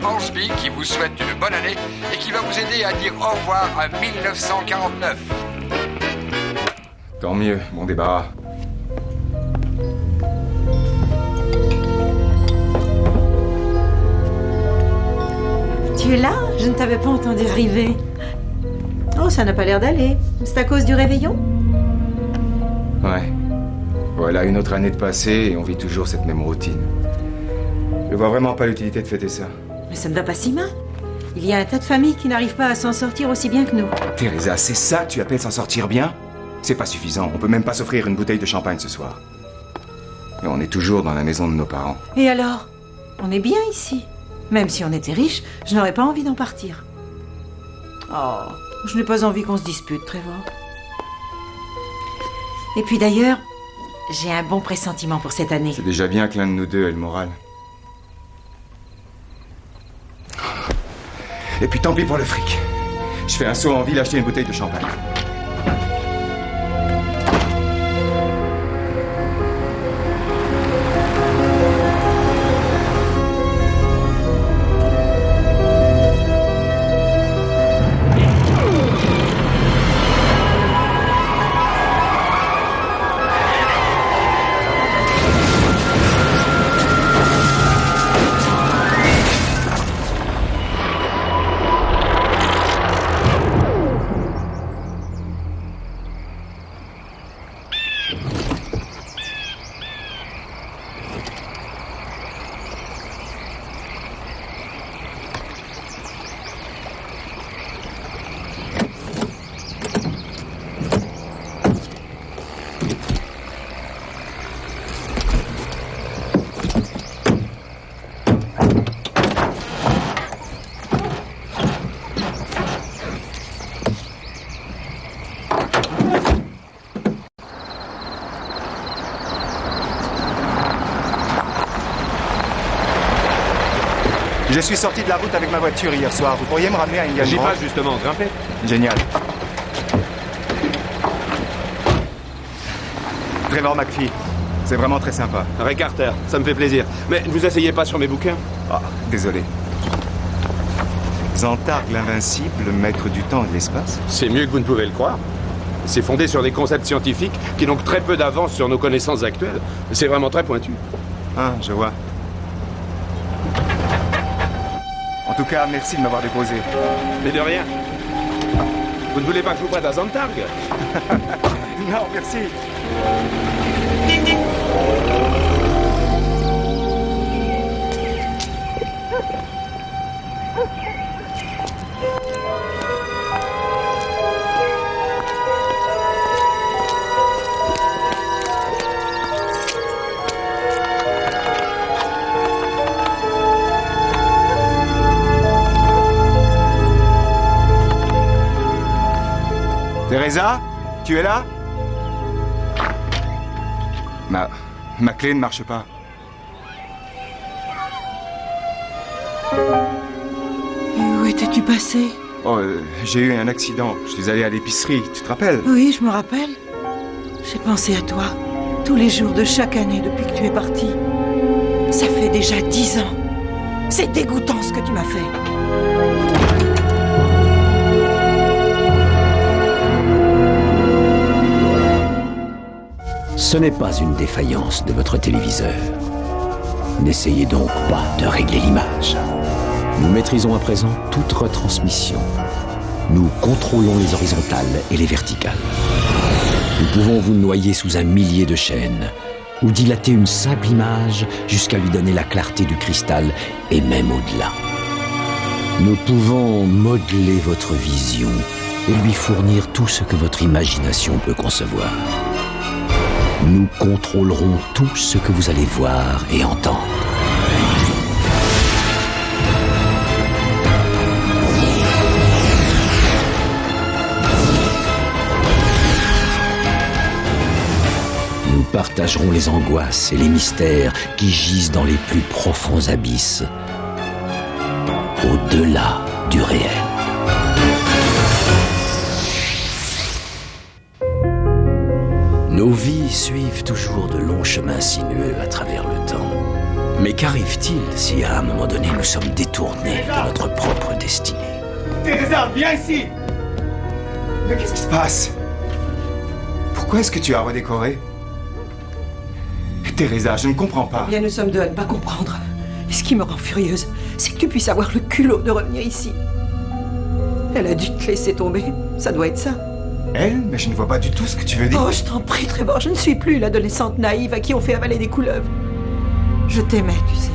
Hornsby qui vous souhaite une bonne année et qui va vous aider à dire au revoir à 1949. Tant mieux, bon débarras. Tu es là? Je ne t'avais pas entendu arriver. Oh, ça n'a pas l'air d'aller. C'est à cause du réveillon? Ouais. Voilà une autre année de passée et on vit toujours cette même routine. Je vois vraiment pas l'utilité de fêter ça. Mais ça ne va pas si mal. Il y a un tas de familles qui n'arrivent pas à s'en sortir aussi bien que nous. Teresa, c'est ça que tu appelles s'en sortir bien? C'est pas suffisant, on peut même pas s'offrir une bouteille de champagne ce soir. Et on est toujours dans la maison de nos parents. Et alors? On est bien ici. Même si on était riche, je n'aurais pas envie d'en partir. Oh, je n'ai pas envie qu'on se dispute, Trevor. Et puis d'ailleurs, j'ai un bon pressentiment pour cette année. C'est déjà bien que l'un de nous deux ait le moral. Et puis tant pis pour le fric. Je fais un saut en ville acheter une bouteille de champagne. Je suis sorti de la route avec ma voiture hier soir. Vous pourriez me ramener à Indian J'y Grove? passe justement, grimpez. Génial. Trevor McPhee, c'est vraiment très sympa. Ray Carter, ça me fait plaisir. Mais ne vous asseyez pas sur mes bouquins. Ah, désolé. Xantarg l'invincible, maître du temps et de l'espace? C'est mieux que vous ne pouvez le croire. C'est fondé sur des concepts scientifiques qui n'ont que très peu d'avance sur nos connaissances actuelles. C'est vraiment très pointu. Ah, je vois. En tout cas, merci de m'avoir déposé. Mais de rien. Vous ne voulez pas que je vous prête à Xantarg? Non, merci. Teresa, tu es là? Ma clé ne marche pas. Et où étais-tu passé? Oh, j'ai eu un accident. Je suis allé à l'épicerie, tu te rappelles? Oui, je me rappelle. J'ai pensé à toi tous les jours de chaque année depuis que tu es parti. Ça fait déjà 10 ans. C'est dégoûtant ce que tu m'as fait. Ce n'est pas une défaillance de votre téléviseur. N'essayez donc pas de régler l'image. Nous maîtrisons à présent toute retransmission. Nous contrôlons les horizontales et les verticales. Nous pouvons vous noyer sous un millier de chaînes ou dilater une simple image jusqu'à lui donner la clarté du cristal et même au-delà. Nous pouvons modeler votre vision et lui fournir tout ce que votre imagination peut concevoir. Nous contrôlerons tout ce que vous allez voir et entendre. Nous partagerons les angoisses et les mystères qui gisent dans les plus profonds abysses, au-delà du réel. Nos vies suivent toujours de longs chemins sinueux à travers le temps. Mais qu'arrive-t-il si à un moment donné nous sommes détournés de notre propre destinée? Teresa, viens ici! Mais qu'est-ce qui se passe? Pourquoi est-ce que tu as redécoré? Teresa, je ne comprends pas. Bien, nous sommes deux à ne pas comprendre. Et ce qui me rend furieuse, c'est que tu puisses avoir le culot de revenir ici. Elle a dû te laisser tomber. Ça doit être ça. Elle? Mais je ne vois pas du tout ce que tu veux dire. Oh, je t'en prie, Trevor, je ne suis plus l'adolescente naïve à qui on fait avaler des couleuvres. Je t'aimais, tu sais,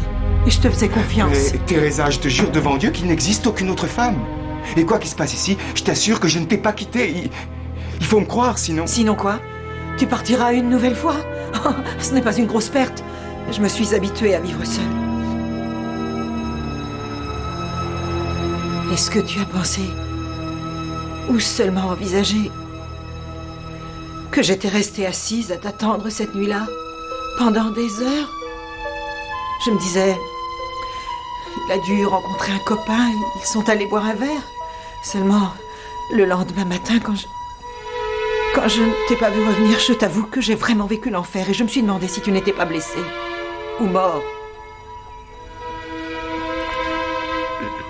et je te faisais confiance. Mais Teresa, je te jure devant Dieu qu'il n'existe aucune autre femme. Et quoi qu'il se passe ici, je t'assure que je ne t'ai pas quitté. Il faut me croire, sinon... Sinon quoi? Tu partiras une nouvelle fois? Oh, ce n'est pas une grosse perte. Je me suis habituée à vivre seule. Est-ce que tu as pensé, ou seulement envisagé, que j'étais restée assise à t'attendre cette nuit-là, pendant des heures? Je me disais, il a dû rencontrer un copain, ils sont allés boire un verre. Seulement, le lendemain matin, quand je ne t'ai pas vu revenir, je t'avoue que j'ai vraiment vécu l'enfer et je me suis demandé si tu n'étais pas blessé ou mort.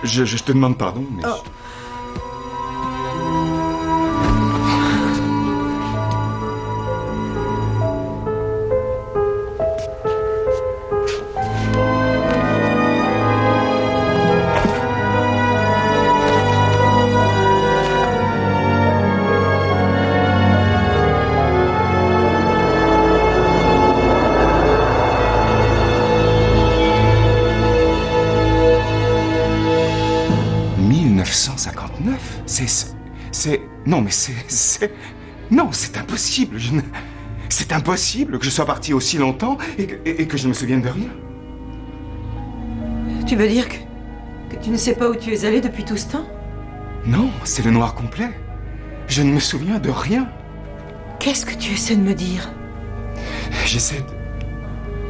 Je te demande pardon, mais... Oh. 1959? Non, mais Non, c'est impossible. C'est impossible que je sois parti aussi longtemps et que je ne me souvienne de rien. Tu veux dire que tu ne sais pas où tu es allé depuis tout ce temps? Non, c'est le noir complet. Je ne me souviens de rien. Qu'est-ce que tu essaies de me dire? J'essaie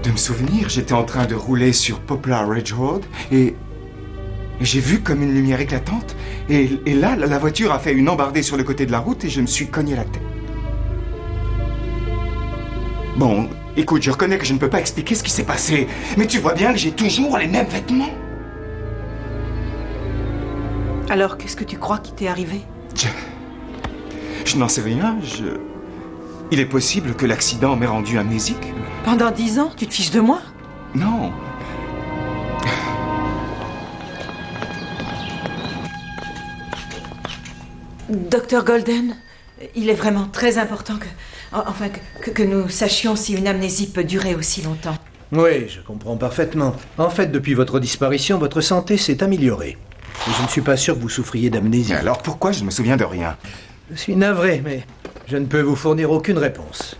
de me souvenir. J'étais en train de rouler sur Poplar Ridge Road et j'ai vu comme une lumière éclatante. Et là, la voiture a fait une embardée sur le côté de la route et je me suis cogné la tête. Bon, écoute, je reconnais que je ne peux pas expliquer ce qui s'est passé, mais tu vois bien que j'ai toujours les mêmes vêtements. Alors, qu'est-ce que tu crois qui t'est arrivé? Je n'en sais rien, Il est possible que l'accident m'ait rendu amnésique. Pendant 10 ans, tu te fiches de moi? Non. Docteur Golden, il est vraiment très important que nous sachions si une amnésie peut durer aussi longtemps. Oui, je comprends parfaitement. En fait, depuis votre disparition, votre santé s'est améliorée. Et je ne suis pas sûr que vous souffriez d'amnésie. Mais alors pourquoi je ne me souviens de rien? Je suis navré, mais je ne peux vous fournir aucune réponse.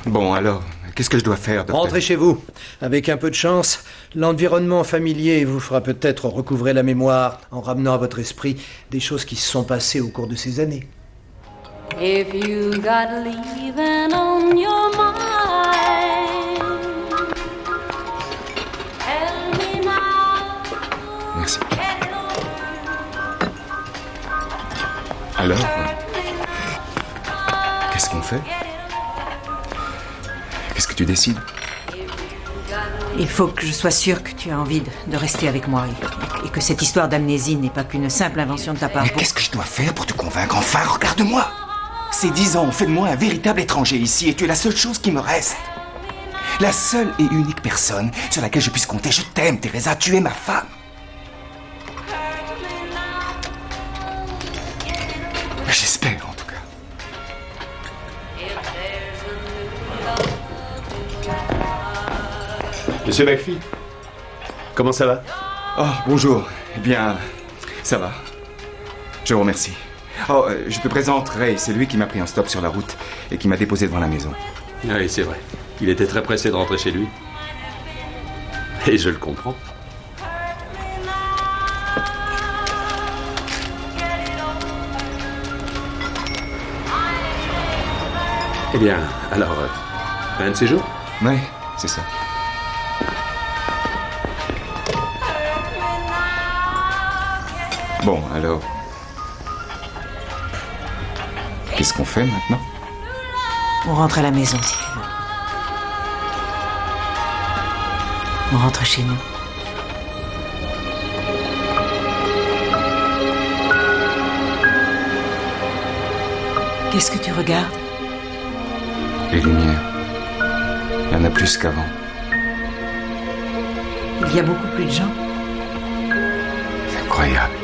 Bon, alors, qu'est-ce que je dois faire, docteur? Rentrez chez vous. Avec un peu de chance, l'environnement familier vous fera peut-être recouvrer la mémoire en ramenant à votre esprit des choses qui se sont passées au cours de ces années. If you got leaving on your mind, tell me now. Merci. Alors, qu'est-ce qu'on fait? Qu'est-ce que tu décides? Il faut que je sois sûre que tu as envie de rester avec moi et que cette histoire d'amnésie n'est pas qu'une simple invention de ta part. Mais qu'est-ce que je dois faire pour te convaincre? Enfin, regarde-moi! Ces 10 ans ont fait de moi un véritable étranger ici et tu es la seule chose qui me reste. La seule et unique personne sur laquelle je puisse compter. Je t'aime, Teresa, tu es ma femme. J'espère, en tout cas. Monsieur McPhee, comment ça va? Oh, bonjour. Eh bien, ça va. Je vous remercie. Oh, je te présente Ray, c'est lui qui m'a pris en stop sur la route et qui m'a déposé devant la maison. Oui, c'est vrai. Il était très pressé de rentrer chez lui. Et je le comprends. Eh bien, alors, un de ces jours? Oui, c'est ça. Bon, alors... Qu'est-ce qu'on fait maintenant? On rentre à la maison, si tu veux. On rentre chez nous. Qu'est-ce que tu regardes? Les lumières. Il y en a plus qu'avant. Il y a beaucoup plus de gens. C'est incroyable.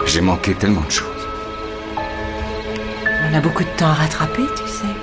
J'ai manqué tellement de choses. On a beaucoup de temps à rattraper, tu sais.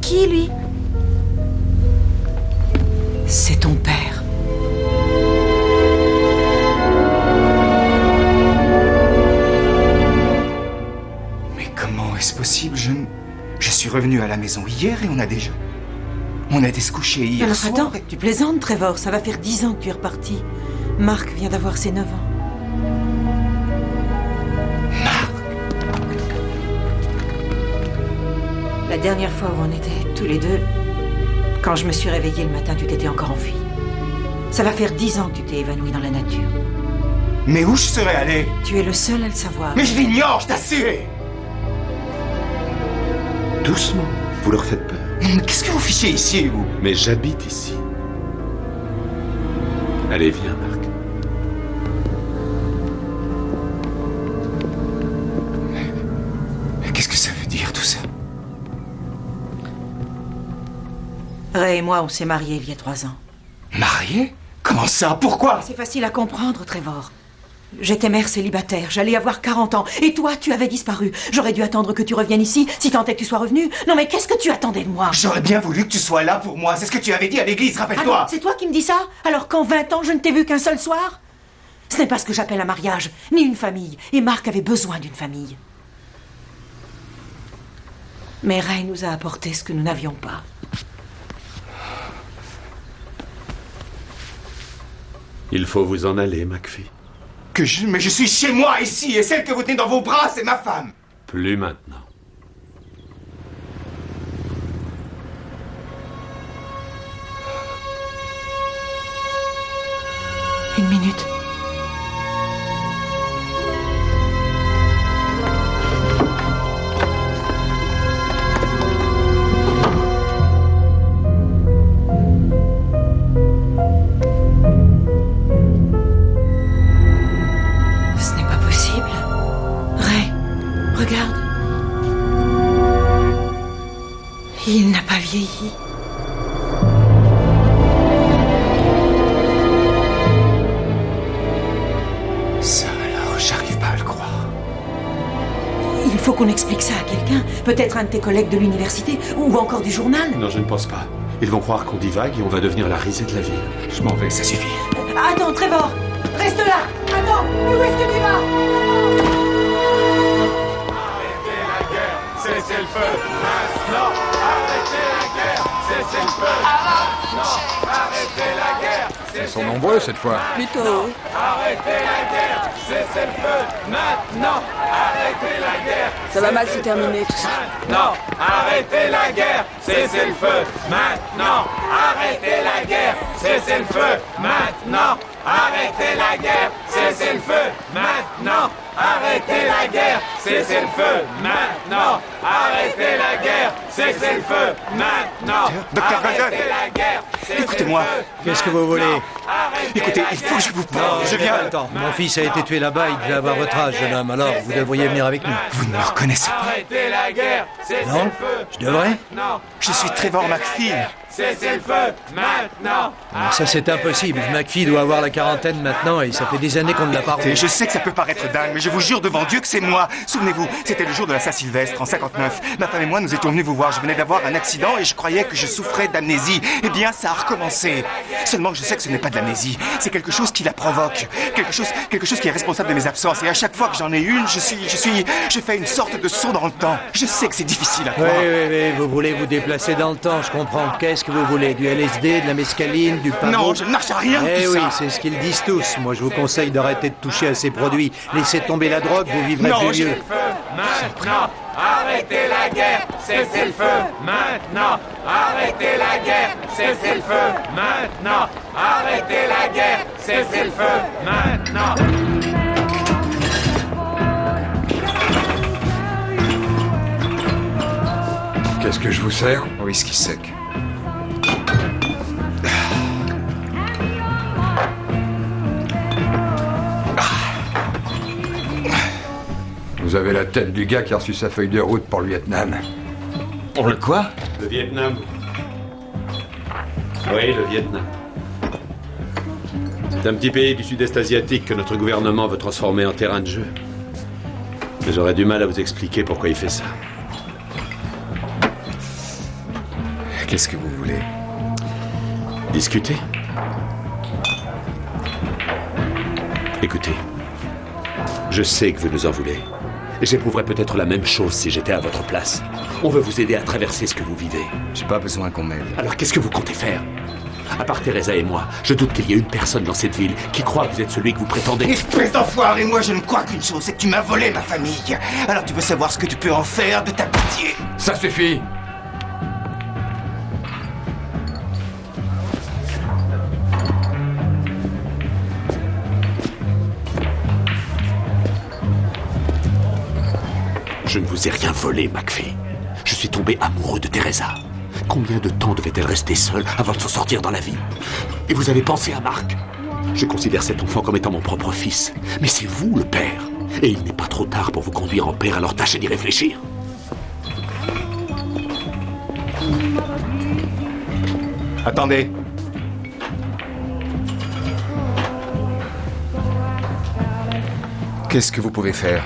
qui, lui? C'est ton père. Mais comment est-ce possible? Je suis revenu à la maison hier et on a déjà... On a été se coucher hier Alors soir. attends, tu plaisantes, Trevor. Ça va faire 10 ans que tu es reparti. Marc vient d'avoir ses 9 ans. Marc? La dernière fois où on était tous les deux, quand je me suis réveillée le matin, tu t'étais encore enfui. Ça va faire 10 ans que tu t'es évanoui dans la nature. Mais où je serais allé? Tu es le seul à le savoir. Mais je l'ignore, je t'assure! Doucement, vous leur faites peur. Qu'est-ce que vous fichez ici, vous? Mais j'habite ici. Allez, viens, Marc. Mais qu'est-ce que ça veut dire, tout ça? Ray et moi, on s'est mariés il y a 3 ans. Marié? Comment ça? Pourquoi? C'est facile à comprendre, Trevor. J'étais mère célibataire, j'allais avoir 40 ans. Et toi, tu avais disparu. J'aurais dû attendre que tu reviennes ici, si tant est que tu sois revenu. Non mais qu'est-ce que tu attendais de moi? J'aurais bien voulu que tu sois là pour moi. C'est ce que tu avais dit à l'église, rappelle-toi. Ah, c'est toi qui me dis ça? Alors qu'en 20 ans, je ne t'ai vu qu'un seul soir? Ce n'est pas ce que j'appelle un mariage, ni une famille. Et Marc avait besoin d'une famille. Mais Ray nous a apporté ce que nous n'avions pas. Il faut vous en aller, McPhee. Mais je suis chez moi, ici, et celle que vous tenez dans vos bras, c'est ma femme. Plus maintenant. Une minute. Ce n'est pas possible. Ray, regarde. Il n'a pas vieilli. Ça alors, j'arrive pas à le croire. Il faut qu'on explique ça à quelqu'un. Peut-être un de tes collègues de l'université ou encore du journal. Non, je ne pense pas. Ils vont croire qu'on divague et on va devenir la risée de la ville. Je m'en vais, ça suffit. Attends, Trevor. Reste là. Attends, mais où est-ce que tu vas? Arrêtez la guerre, cessez le feu, maintenant. Arrêtez la guerre, cessez le feu, maintenant. Arrêtez la guerre, Ils sont nombreux cette fois. Plutôt. arrêtez la guerre, cessez le feu, maintenant. Arrêtez la guerre. Ça va mal se terminer tout ça. Maintenant, arrêtez la guerre, cessez le feu, maintenant. Arrêtez la guerre, cessez le feu, maintenant. Arrêtez la guerre, cessez le feu, maintenant. Arrêtez la guerre, cessez le feu, maintenant. Arrêtez la guerre, cessez le feu, maintenant. Docteur Golden, Arrêtez la guerre, cessez écoutez-moi. le feu, Qu'est-ce que vous voulez? arrêtez Écoutez, la il faut guerre. que je vous parle. Je J'ai viens. pas le temps. Mon fils a été tué là-bas, il devait avoir votre âge, jeune homme. Alors, vous devriez venir avec nous. Vous ne me reconnaissez pas. Arrêtez la guerre, cessez Non? le feu. Je devrais? Maintenant. Je suis Trevor McPhee. Cessez le feu, maintenant. Non, ça, c'est impossible. McPhee doit avoir la quarantaine maintenant et ça fait des années qu'on ne l'a pas revu. Et je sais que ça peut paraître dingue, mais je vous jure devant Dieu que c'est moi. Souvenez-vous, c'était le jour de la Saint-Sylvestre, en 59. Ma femme et moi, nous étions venus vous voir. Je venais d'avoir un accident et je croyais que je souffrais d'amnésie. Eh bien, ça a recommencé. Seulement que je sais que ce n'est pas de l'amnésie. C'est quelque chose qui la provoque. Quelque chose qui est responsable de mes absences. Et à chaque fois que j'en ai une, je fais une sorte de saut dans le temps. Je sais que c'est difficile à Oui, croire. oui, vous voulez vous déplacer dans le temps, je comprends. Qu'est-ce que vous voulez? Du LSD, de la mescaline, du pavot? Non, je ne marche à rien de Eh tout oui, ça. c'est ce qu'ils disent tous. Moi, je vous conseille d'arrêter de toucher à ces produits. Laissez tomber la drogue, vous vivrez Non, plus j'ai- vieux. Maintenant, arrêtez la guerre, cessez le feu, maintenant, arrêtez la guerre, cessez le feu, maintenant, arrêtez la guerre, cessez le feu, maintenant. Qu'est-ce que je vous sers? Whisky sec. Vous avez la tête du gars qui a reçu sa feuille de route pour le Vietnam. Pour le quoi? Le Vietnam. Oui, le Vietnam. C'est un petit pays du sud-est asiatique que notre gouvernement veut transformer en terrain de jeu. Mais j'aurais du mal à vous expliquer pourquoi il fait ça. Qu'est-ce que vous voulez? Discuter? Écoutez, je sais que vous nous en voulez. Et j'éprouverais peut-être la même chose si j'étais à votre place. On veut vous aider à traverser ce que vous vivez. J'ai pas besoin qu'on m'aide. Alors qu'est-ce que vous comptez faire? À part Teresa et moi, je doute qu'il y ait une personne dans cette ville qui croit que vous êtes celui que vous prétendez. Espèce d'enfoiré, moi je ne crois qu'une chose, c'est que tu m'as volé ma famille. Alors tu veux savoir ce que tu peux en faire de ta pitié? Ça suffit! Je ne vous ai rien volé, McPhee. Je suis tombé amoureux de Teresa. Combien de temps devait-elle rester seule avant de s'en sortir dans la vie? Et vous avez pensé à Marc? Je considère cet enfant comme étant mon propre fils. Mais c'est vous, le père. Et il n'est pas trop tard pour vous conduire en père, alors tâchez d'y réfléchir. Attendez. Qu'est-ce que vous pouvez faire?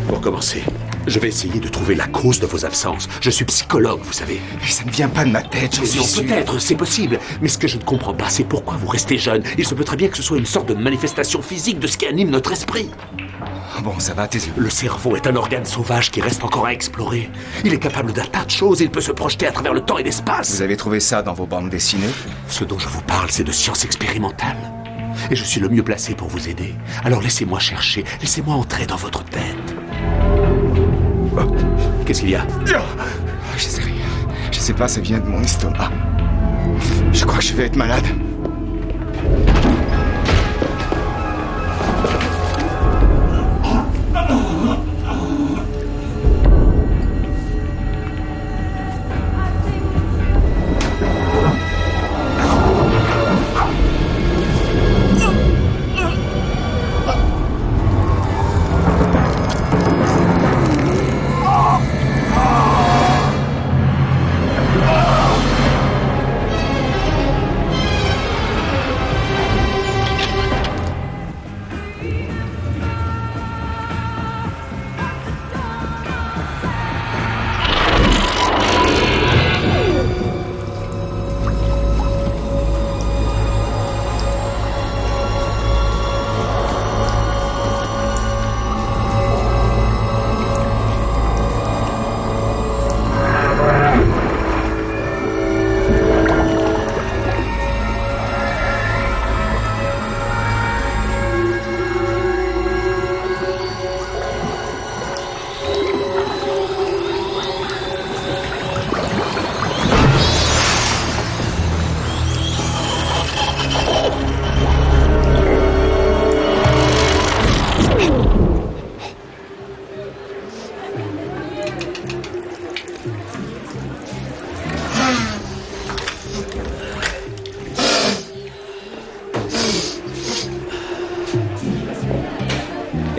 Pour commencer, je vais essayer de trouver la cause de vos absences. Je suis psychologue, vous savez. Mais ça ne vient pas de ma tête, j'en suis sûr. Peut-être, c'est possible. Mais ce que je ne comprends pas, c'est pourquoi vous restez jeune. Il se peut très bien que ce soit une sorte de manifestation physique de ce qui anime notre esprit. Bon, ça va, taisez-vous. Le cerveau est un organe sauvage qui reste encore à explorer. Il est capable d'un tas de choses, il peut se projeter à travers le temps et l'espace. Vous avez trouvé ça dans vos bandes dessinées? Ce dont je vous parle, c'est de science expérimentale. Et je suis le mieux placé pour vous aider. Alors laissez-moi chercher, laissez-moi entrer dans votre tête. Oh. Qu'est-ce qu'il y a? Je sais rien. Je sais pas, ça vient de mon estomac. Je crois que je vais être malade.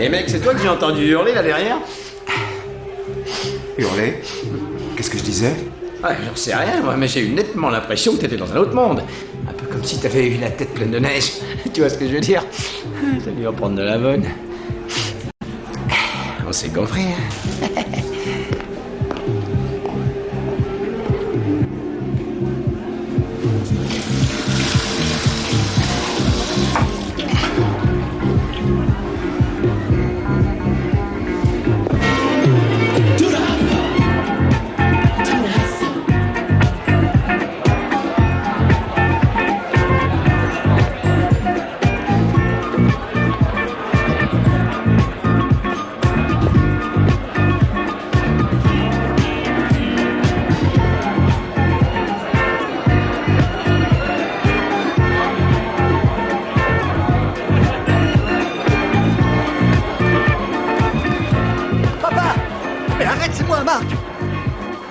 Eh mec, c'est toi que j'ai entendu hurler là derrière? Hurler? Qu'est-ce que je disais? Ouais, j'en sais rien, moi, mais j'ai eu nettement l'impression que t'étais dans un autre monde. Un peu comme si t'avais eu la tête pleine de neige. Tu vois ce que je veux dire? T'as dû en prendre de la bonne. On s'est compris, hein?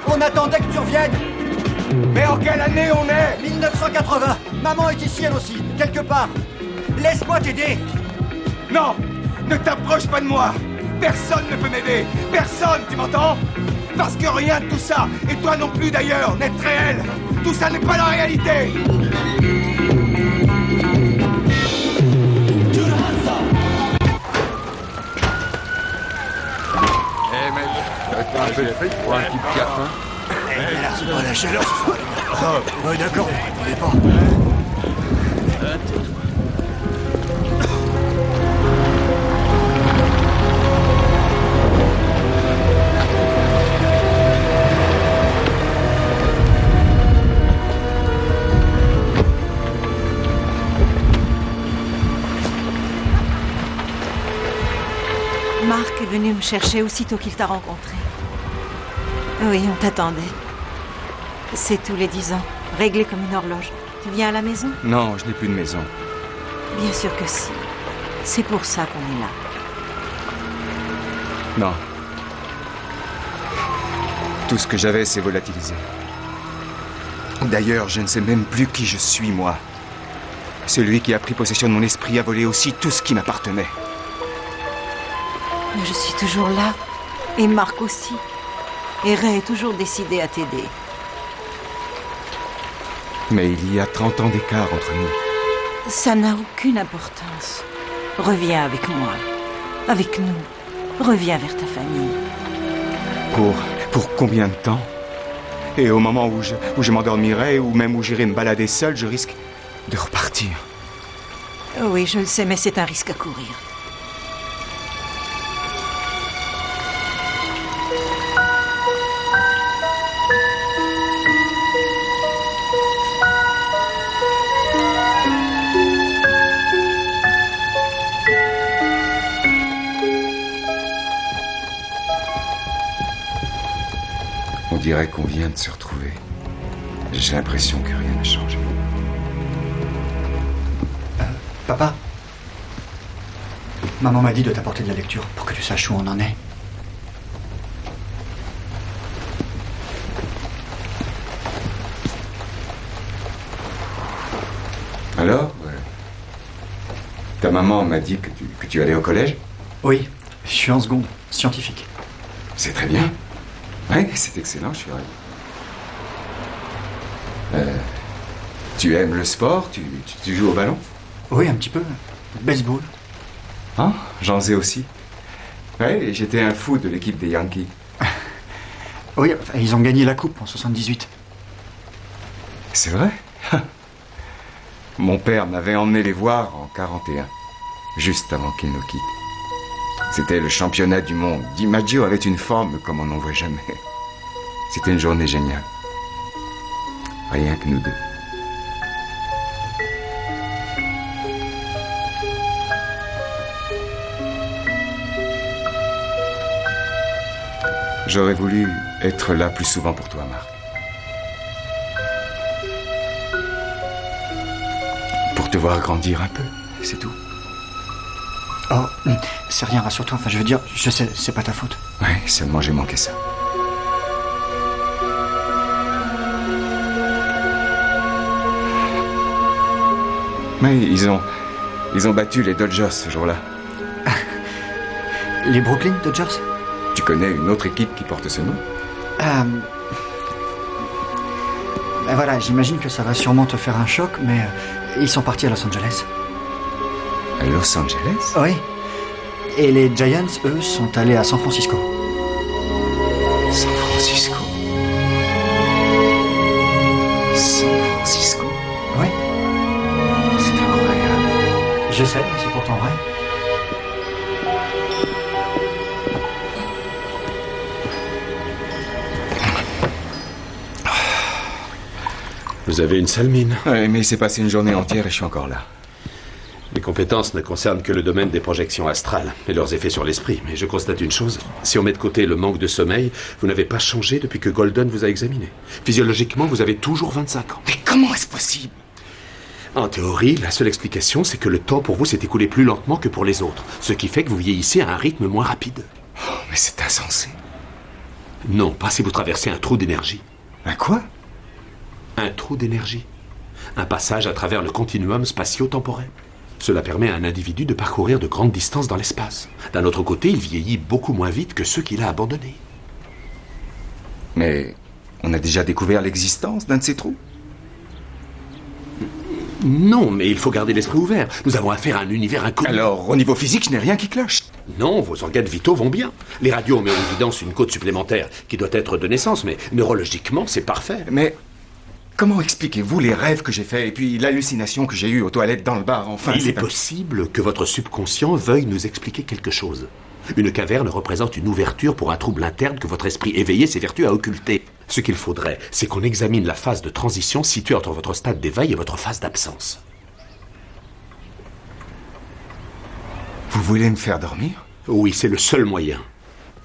On attendait que tu reviennes. Mais en quelle année on est? 1980. Maman est ici elle aussi, quelque part. Laisse-moi t'aider. Non! Ne t'approche pas de moi! Personne ne peut m'aider! Personne, tu m'entends? Parce que rien de tout ça, et toi non plus d'ailleurs, n'est réel! Tout ça n'est pas la réalité! Eh mec, t'as un peu de fric pour un petit café? C'est pas la chaleur ce soir. Ouais d'accord, on n'est pas. Marc est venu me chercher aussitôt qu'il t'a rencontré. Oui, on t'attendait. C'est tous les 10 ans, réglé comme une horloge. Tu viens à la maison? Non, je n'ai plus de maison. Bien sûr que si. C'est pour ça qu'on est là. Non. Tout ce que j'avais s'est volatilisé. D'ailleurs, je ne sais même plus qui je suis, moi. Celui qui a pris possession de mon esprit a volé aussi tout ce qui m'appartenait. Mais je suis toujours là. Et Marc aussi. Et Ray est toujours décidé à t'aider. Mais il y a 30 ans d'écart entre nous. Ça n'a aucune importance. Reviens avec moi. Avec nous. Reviens vers ta famille. Pour combien de temps? Et au moment où je m'endormirai, ou même où j'irai me balader seul, je risque de repartir. Oui, je le sais, mais c'est un risque à courir. dirais qu'on vient de se retrouver. J'ai l'impression que rien n'a changé. Papa, maman m'a dit de t'apporter de la lecture pour que tu saches où on en est. Alors, ta maman m'a dit que tu allais au collège? Oui, je suis en seconde, scientifique. C'est très bien. Oui, c'est excellent, je suis ravi. Tu aimes le sport? Tu joues au ballon? Oui, un petit peu. Baseball. Ah, j'en faisais aussi. Oui, j'étais un fou de l'équipe des Yankees. Oui, enfin, ils ont gagné la coupe en 78. C'est vrai? Mon père m'avait emmené les voir en 41, juste avant qu'il nous quitte. C'était le championnat du monde. DiMaggio avait une forme comme on n'en voit jamais. C'était une journée géniale. Rien que nous deux. J'aurais voulu être là plus souvent pour toi, Marc. Pour te voir grandir un peu, c'est tout. Oh, c'est rien, rassure-toi. Enfin, je veux dire, je sais, c'est pas ta faute. Ouais, seulement j'ai manqué ça. Mais ils ont battu les Dodgers ce jour-là. Les Brooklyn Dodgers? Tu connais une autre équipe qui porte ce nom? Ben voilà, j'imagine que ça va sûrement te faire un choc, mais ils sont partis à Los Angeles. À Los Angeles? Oui. Et les Giants, eux, sont allés à San Francisco. San Francisco? San Francisco? Oui. C'est incroyable. Je sais, mais c'est pourtant vrai. Vous avez une sale mine. Ouais, mais il s'est passé une journée entière et je suis encore là. Mes compétences ne concernent que le domaine des projections astrales et leurs effets sur l'esprit. Mais je constate une chose. Si on met de côté le manque de sommeil, vous n'avez pas changé depuis que Golden vous a examiné. Physiologiquement, vous avez toujours 25 ans. Mais comment est-ce possible? En théorie, la seule explication, c'est que le temps pour vous s'est écoulé plus lentement que pour les autres. Ce qui fait que vous vieillissez à un rythme moins rapide. Oh, mais c'est insensé. Non, pas si vous traversez un trou d'énergie. Un quoi? Un trou d'énergie. Un passage à travers le continuum spatio-temporel. Cela permet à un individu de parcourir de grandes distances dans l'espace. D'un autre côté, il vieillit beaucoup moins vite que ceux qu'il a abandonnés. Mais on a déjà découvert l'existence d'un de ces trous? Non, mais il faut garder l'esprit ouvert. Nous avons affaire à un univers inconnu. Alors, au niveau physique, je n'ai rien qui cloche. Non, vos organes vitaux vont bien. Les radios ont mis en évidence une côte supplémentaire qui doit être de naissance, mais neurologiquement, c'est parfait. Mais comment expliquez-vous les rêves que j'ai faits et puis l'hallucination que j'ai eue aux toilettes dans le bar, enfin? Il est possible que votre subconscient veuille nous expliquer quelque chose. Une caverne représente une ouverture pour un trouble interne que votre esprit éveillé s'évertue à occulter. Ce qu'il faudrait, c'est qu'on examine la phase de transition située entre votre stade d'éveil et votre phase d'absence. Vous voulez me faire dormir? Oui, c'est le seul moyen.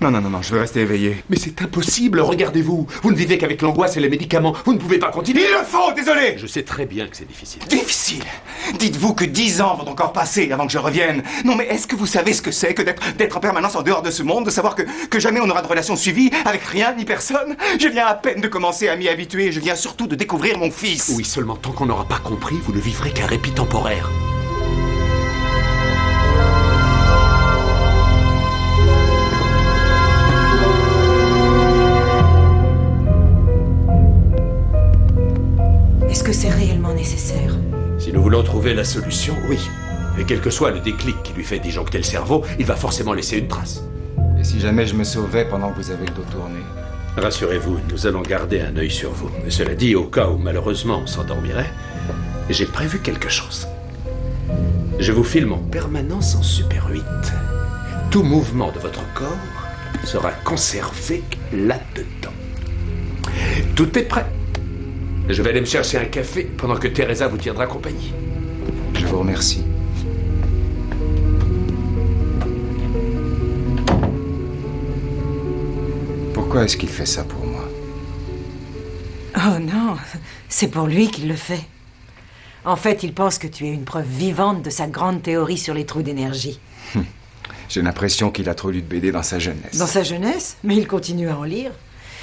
Non, je veux rester éveillé. Mais c'est impossible, regardez-vous. Vous ne vivez qu'avec l'angoisse et les médicaments. Vous ne pouvez pas continuer. Il le faut, désolé. Je sais très bien que c'est difficile. Difficile? Dites-vous que 10 ans vont encore passer avant que je revienne. Non, mais est-ce que vous savez ce que c'est que d'être en permanence en dehors de ce monde, de savoir que jamais on n'aura de relation suivie avec rien ni personne? Je viens à peine de commencer à m'y habituer. Je viens surtout de découvrir mon fils. Oui, seulement tant qu'on n'aura pas compris, vous ne vivrez qu'un répit temporaire. Est-ce que c'est réellement nécessaire? Si nous voulons trouver la solution, oui. Et quel que soit le déclic qui lui fait disjoncter le cerveau, il va forcément laisser une trace. Et si jamais je me sauvais pendant que vous avez le dos tourné? Rassurez-vous, nous allons garder un œil sur vous. Et cela dit, au cas où malheureusement on s'endormirait, j'ai prévu quelque chose. Je vous filme en permanence en Super 8. Tout mouvement de votre corps sera conservé là-dedans. Tout est prêt. Je vais aller me chercher un café pendant que Teresa vous tiendra compagnie. Je vous remercie. Pourquoi est-ce qu'il fait ça pour moi? Oh non, c'est pour lui qu'il le fait. En fait, il pense que tu es une preuve vivante de sa grande théorie sur les trous d'énergie. J'ai l'impression qu'il a trop lu de BD dans sa jeunesse. Dans sa jeunesse? Mais il continue à en lire.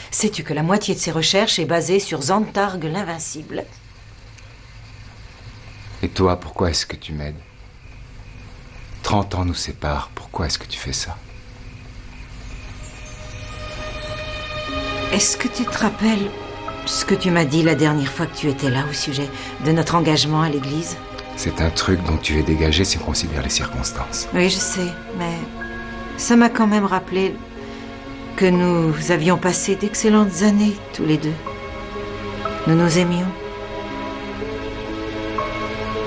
Sais-tu que la moitié de ses recherches est basée sur Zantarg l'Invincible? Et toi, pourquoi est-ce que tu m'aides? 30 ans nous séparent, pourquoi est-ce que tu fais ça? Est-ce que tu te rappelles ce que tu m'as dit la dernière fois que tu étais là au sujet de notre engagement à l'église? C'est un truc dont tu es dégagé si on considère les circonstances. Oui, je sais, mais ça m'a quand même rappelé que nous avions passé d'excellentes années tous les deux. Nous nous aimions.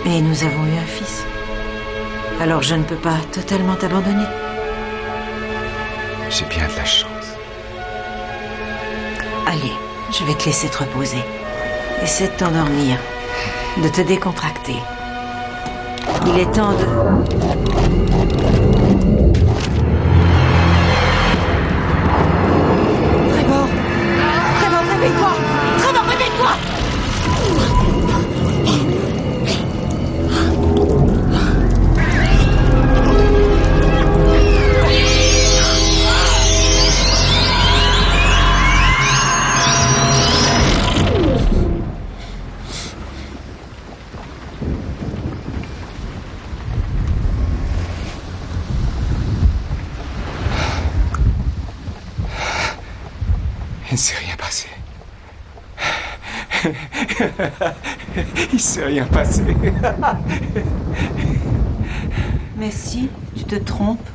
Et nous avons eu un fils. Alors je ne peux pas totalement t'abandonner. J'ai bien de la chance. Allez, je vais te laisser te reposer. Essaie de t'endormir, de te décontracter. Il est temps de... Trevor! Trevor, réveille-toi! Trevor, réveille-toi! Il ne s'est rien passé. Il ne s'est rien passé. Mais si, tu te trompes.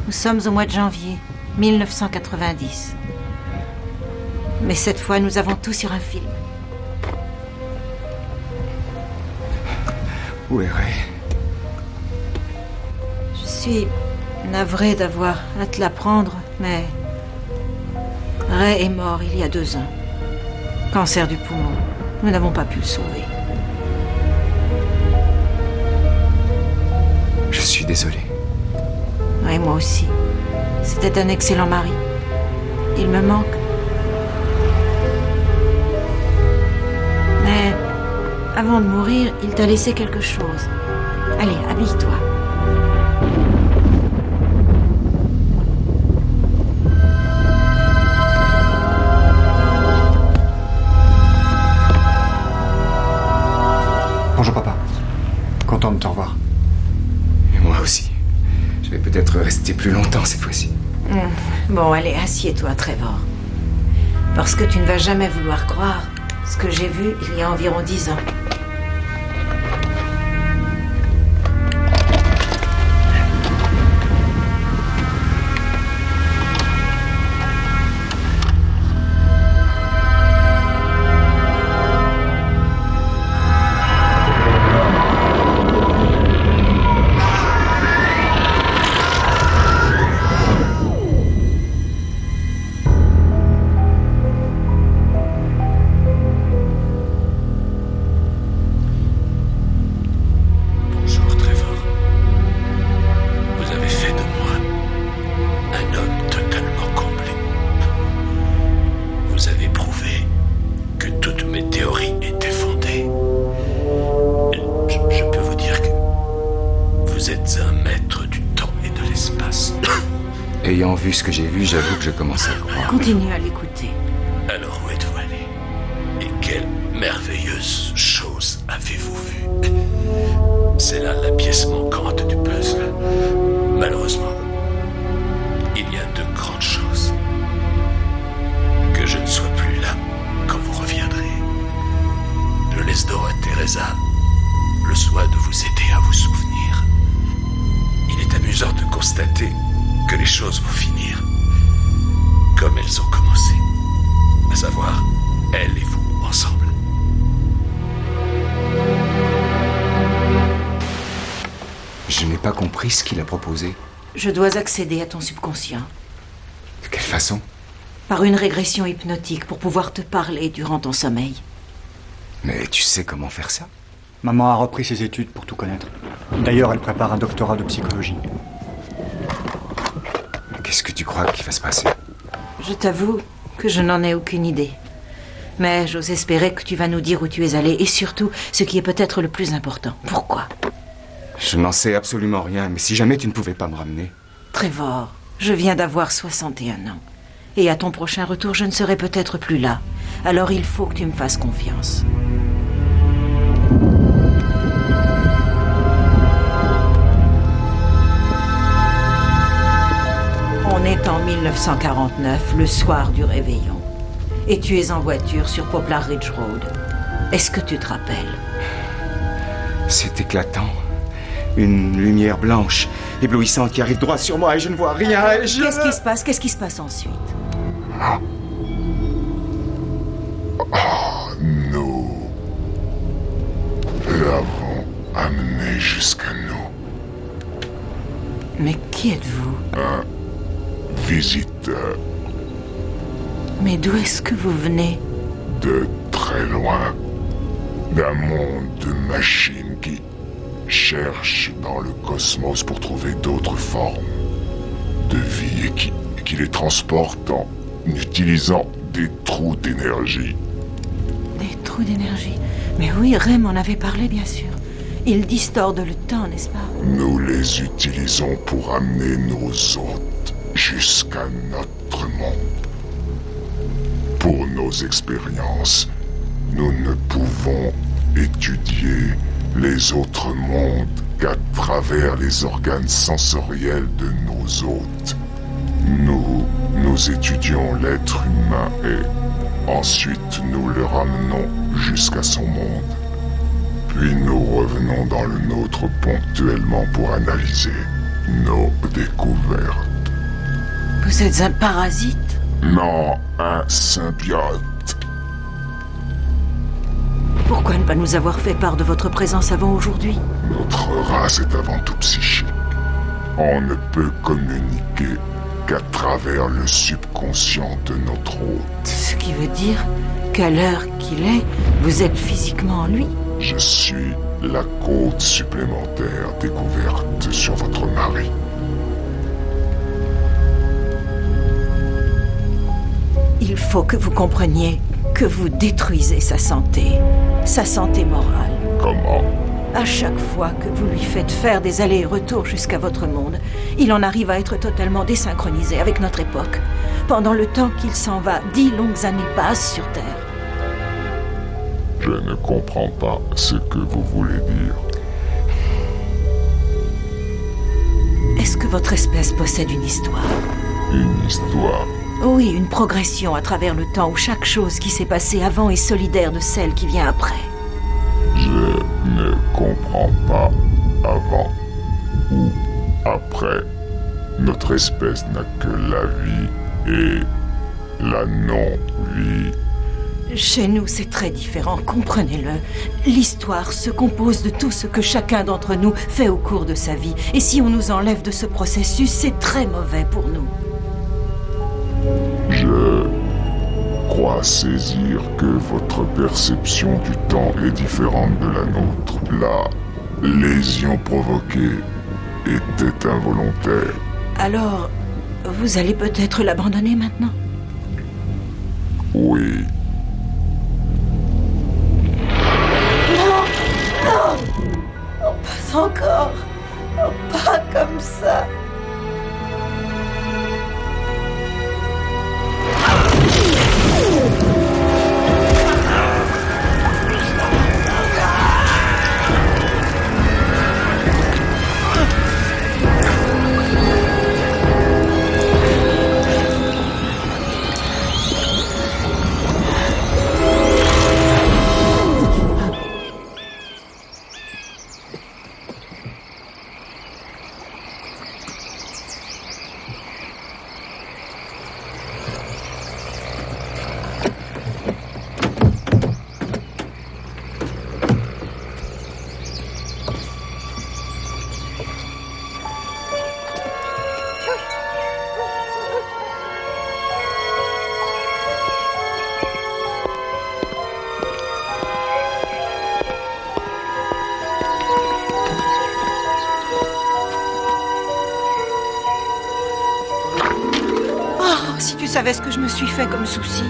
Nous sommes au mois de janvier 1990. Mais cette fois, nous avons tout sur un film. Où est Ray? Je suis navrée d'avoir à te l'apprendre, mais... Ray est mort il y a 2 ans. Cancer du poumon. Nous n'avons pas pu le sauver. Je suis désolé. Oui, moi aussi. C'était un excellent mari. Il me manque. Mais avant de mourir, il t'a laissé quelque chose. Allez, habille-toi. Bonjour papa. Content de te revoir. Et moi aussi. Je vais peut-être rester plus longtemps cette fois-ci. Bon, allez, assieds-toi, Trevor. Parce que tu ne vas jamais vouloir croire ce que j'ai vu il y a environ 10 ans. Ayant vu ce que j'ai vu, j'avoue que je commence à croire. Continue à l'écouter. Alors où êtes-vous allé? Et quelle merveilleuse chose avez-vous vue? C'est là la pièce manquante du puzzle. Malheureusement, il y a de grandes chances que je ne sois plus là quand vous reviendrez. Je laisse donc à Teresa le soin de vous aider à vous souvenir. Il est amusant de constater que les choses vont finir comme elles ont commencé, à savoir, elle et vous ensemble. Je n'ai pas compris ce qu'il a proposé. Je dois accéder à ton subconscient. De quelle façon? Par une régression hypnotique pour pouvoir te parler durant ton sommeil. Mais tu sais comment faire ça? Maman a repris ses études pour tout connaître. D'ailleurs, elle prépare un doctorat de psychologie. Qu'est-ce que tu crois qu'il va se passer? Je t'avoue que je n'en ai aucune idée. Mais j'ose espérer que tu vas nous dire où tu es allé et surtout, ce qui est peut-être le plus important. Pourquoi? Je n'en sais absolument rien, mais si jamais tu ne pouvais pas me ramener... Trevor, je viens d'avoir 61 ans. Et à ton prochain retour, je ne serai peut-être plus là. Alors il faut que tu me fasses confiance. On est en 1949, le soir du réveillon. Et tu es en voiture sur Poplar Ridge Road. Est-ce que tu te rappelles? C'est éclatant. Une lumière blanche, éblouissante qui arrive droit sur moi et je ne vois rien et je... Qu'est-ce qui se passe? Qu'est-ce qui se passe ensuite? Nous l'avons amené jusqu'à nous. Mais qui êtes-vous? Un visiteur Mais d'où est-ce que vous venez? de très loin, d'un monde de machines qui cherchent dans le cosmos pour trouver d'autres formes de vie et qui les transportent en utilisant des trous d'énergie. Des trous d'énergie. Mais oui, Rem en avait parlé, bien sûr. Ils distordent le temps, n'est-ce pas? Nous les utilisons pour amener nos hôtes jusqu'à notre monde. Pour nos expériences, nous ne pouvons étudier les autres mondes qu'à travers les organes sensoriels de nos hôtes. Nous étudions l'être humain et ensuite nous le ramenons jusqu'à son monde. Puis nous revenons dans le nôtre ponctuellement pour analyser nos découvertes. Vous êtes un parasite? Non, un symbiote. Pourquoi ne pas nous avoir fait part de votre présence avant aujourd'hui? Notre race est avant tout psychique. On ne peut communiquer qu'à travers le subconscient de notre hôte. Ce qui veut dire qu'à l'heure qu'il est, vous êtes physiquement en lui? Je suis la côte supplémentaire découverte sur votre mari. Il faut que vous compreniez que vous détruisez sa santé morale. Comment? À chaque fois que vous lui faites faire des allers et retours jusqu'à votre monde, il en arrive à être totalement désynchronisé avec notre époque. Pendant le temps qu'il s'en va, 10 longues années passent sur Terre. Je ne comprends pas ce que vous voulez dire. Est-ce que votre espèce possède une histoire? Une histoire? Oui, une progression à travers le temps où chaque chose qui s'est passée avant est solidaire de celle qui vient après. Je ne comprends pas avant ou après. Notre espèce n'a que la vie et la non-vie. Chez nous, c'est très différent, comprenez-le. L'histoire se compose de tout ce que chacun d'entre nous fait au cours de sa vie. Et si on nous enlève de ce processus, c'est très mauvais pour nous. Je crois saisir que votre perception du temps est différente de la nôtre. La lésion provoquée était involontaire. Alors, vous allez peut-être l'abandonner maintenant? Oui. Non! Non! Oh, pas encore! Oh, pas comme ça! Si tu savais ce que je me suis fait comme souci.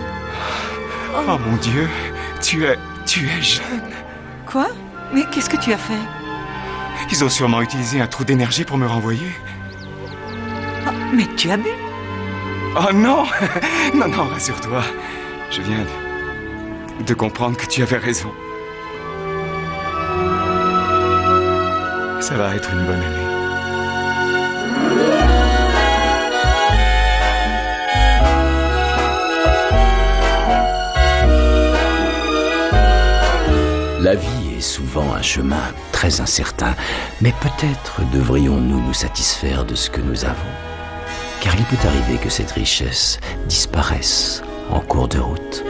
Oh mon Dieu, tu es jeune. Quoi? Mais qu'est-ce que tu as fait? Ils ont sûrement utilisé un trou d'énergie pour me renvoyer. Oh, mais tu as bu? Oh non! Non, rassure-toi. Je viens de comprendre que tu avais raison. Ça va être une bonne année. La vie est souvent un chemin très incertain, mais peut-être devrions-nous nous satisfaire de ce que nous avons. Car il peut arriver que cette richesse disparaisse en cours de route.